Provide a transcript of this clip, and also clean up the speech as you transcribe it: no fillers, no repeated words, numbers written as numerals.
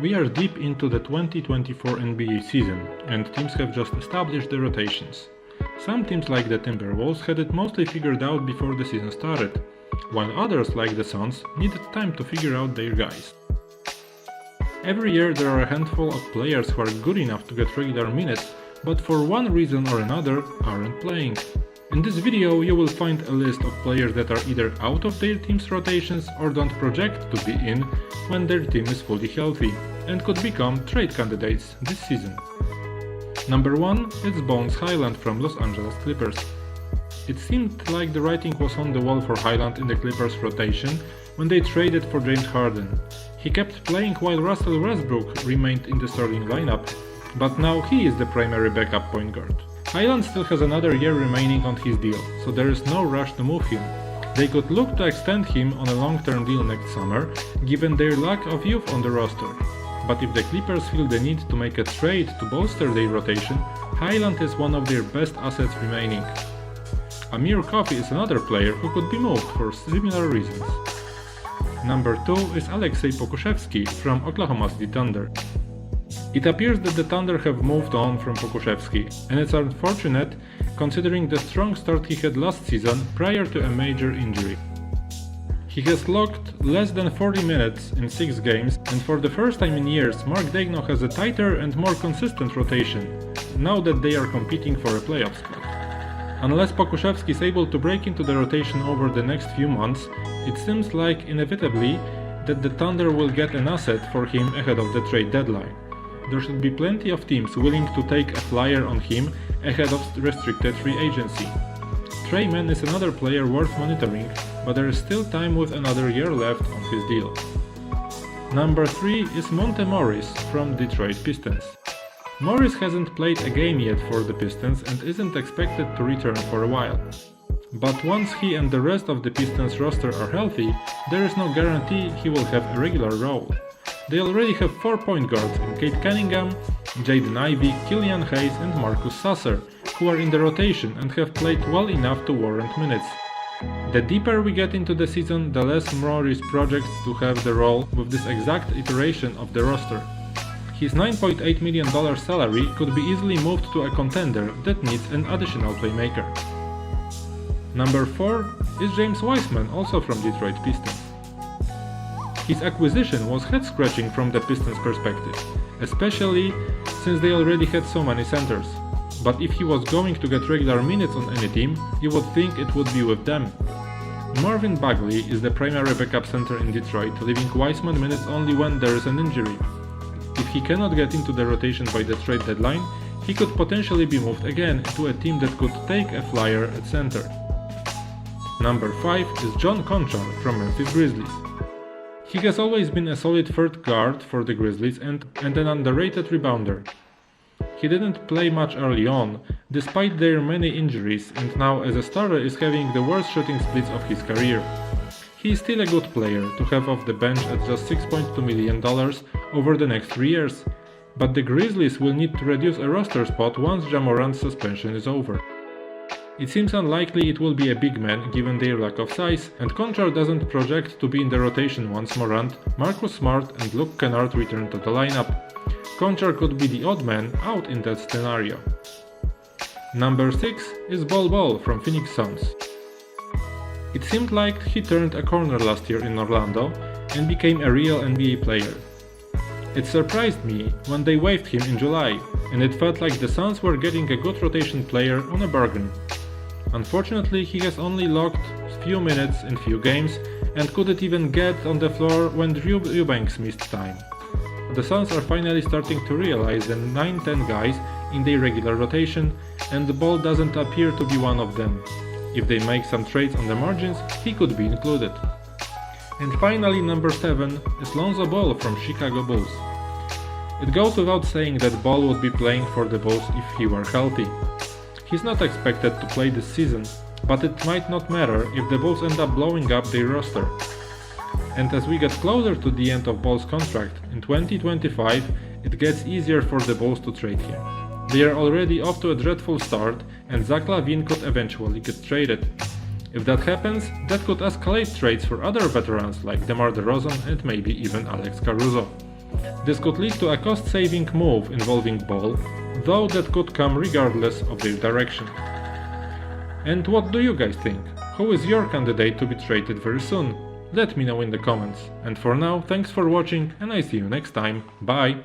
We are deep into the 2024 NBA season, and teams have just established their rotations. Some teams like the Timberwolves had it mostly figured out before the season started, while others like the Suns needed time to figure out their guys. Every year there are a handful of players who are good enough to get regular minutes, but for one reason or another aren't playing. In this video you will find a list of players that are either out of their team's rotations or don't project to be in when their team is fully healthy, and could become trade candidates this season. Number 1 is Bones Hyland from Los Angeles Clippers. It seemed like the writing was on the wall for Hyland in the Clippers rotation when they traded for James Harden. He kept playing while Russell Westbrook remained in the starting lineup, but now he is the primary backup point guard. Hyland still has another year remaining on his deal, so there is no rush to move him. They could look to extend him on a long-term deal next summer, given their lack of youth on the roster. But if the Clippers feel the need to make a trade to bolster their rotation, Hyland is one of their best assets remaining. Amir Coffey is another player who could be moved for similar reasons. Number 2 is Aleksej Pokusevski from Oklahoma City Thunder. It appears that the Thunder have moved on from Pokusevski, and it's unfortunate considering the strong start he had last season prior to a major injury. He has logged less than 40 minutes in 6 games, and for the first time in years Mark Daigneault has a tighter and more consistent rotation, now that they are competing for a playoff spot. Unless Pokusevski is able to break into the rotation over the next few months, it seems like inevitably that the Thunder will get an asset for him ahead of the trade deadline. There should be plenty of teams willing to take a flyer on him ahead of restricted free agency. Tre Mann is another player worth monitoring, but there is still time with another year left on his deal. Number 3 is Monte Morris from Detroit Pistons. Morris hasn't played a game yet for the Pistons and isn't expected to return for a while. But once he and the rest of the Pistons roster are healthy, there is no guarantee he will have a regular role. They already have 4 point guards in Cade Cunningham, Jaden Ivey, Killian Hayes and Marcus Sasser, who are in the rotation and have played well enough to warrant minutes. The deeper we get into the season, the less Morris projects to have the role with this exact iteration of the roster. His $9.8 million salary could be easily moved to a contender that needs an additional playmaker. Number 4 is James Wiseman, also from Detroit Pistons. His acquisition was head-scratching from the Pistons' perspective, especially since they already had so many centers. But if he was going to get regular minutes on any team, you would think it would be with them. Marvin Bagley is the primary backup center in Detroit, leaving Wiseman minutes only when there is an injury. If he cannot get into the rotation by the trade deadline, he could potentially be moved again to a team that could take a flyer at center. Number 5 is John Konchar from Memphis Grizzlies. He has always been a solid third guard for the Grizzlies and an underrated rebounder. He didn't play much early on, despite their many injuries, and now as a starter is having the worst shooting splits of his career. He is still a good player to have off the bench at just $6.2 million over the next 3 years, but the Grizzlies will need to reduce a roster spot once Ja Morant's suspension is over. It seems unlikely it will be a big man given their lack of size, and Konchar doesn't project to be in the rotation once Morant, Marcus Smart and Luke Kennard return to the lineup. Konchar could be the odd man out in that scenario. Number 6 is Bol Bol from Phoenix Suns. It seemed like he turned a corner last year in Orlando and became a real NBA player. It surprised me when they waived him in July, and it felt like the Suns were getting a good rotation player on a bargain. Unfortunately, he has only logged few minutes in few games and couldn't even get on the floor when Drew Eubanks missed time. The Suns are finally starting to realize the 9-10 guys in their regular rotation, and the Ball doesn't appear to be one of them. If they make some trades on the margins, he could be included. And finally, number 7 is Lonzo Ball from Chicago Bulls. It goes without saying that Ball would be playing for the Bulls if he were healthy. He's not expected to play this season, but it might not matter if the Bulls end up blowing up their roster. And as we get closer to the end of Ball's contract in 2025, it gets easier for the Bulls to trade him. They are already off to a dreadful start, and Zach LaVine could eventually get traded. If that happens, that could escalate trades for other veterans like DeMar DeRozan and maybe even Alex Caruso. This could lead to a cost-saving move involving Ball, though that could come regardless of their direction. And what do you guys think? Who is your candidate to be traded very soon? Let me know in the comments. And for now, thanks for watching and I see you next time. Bye!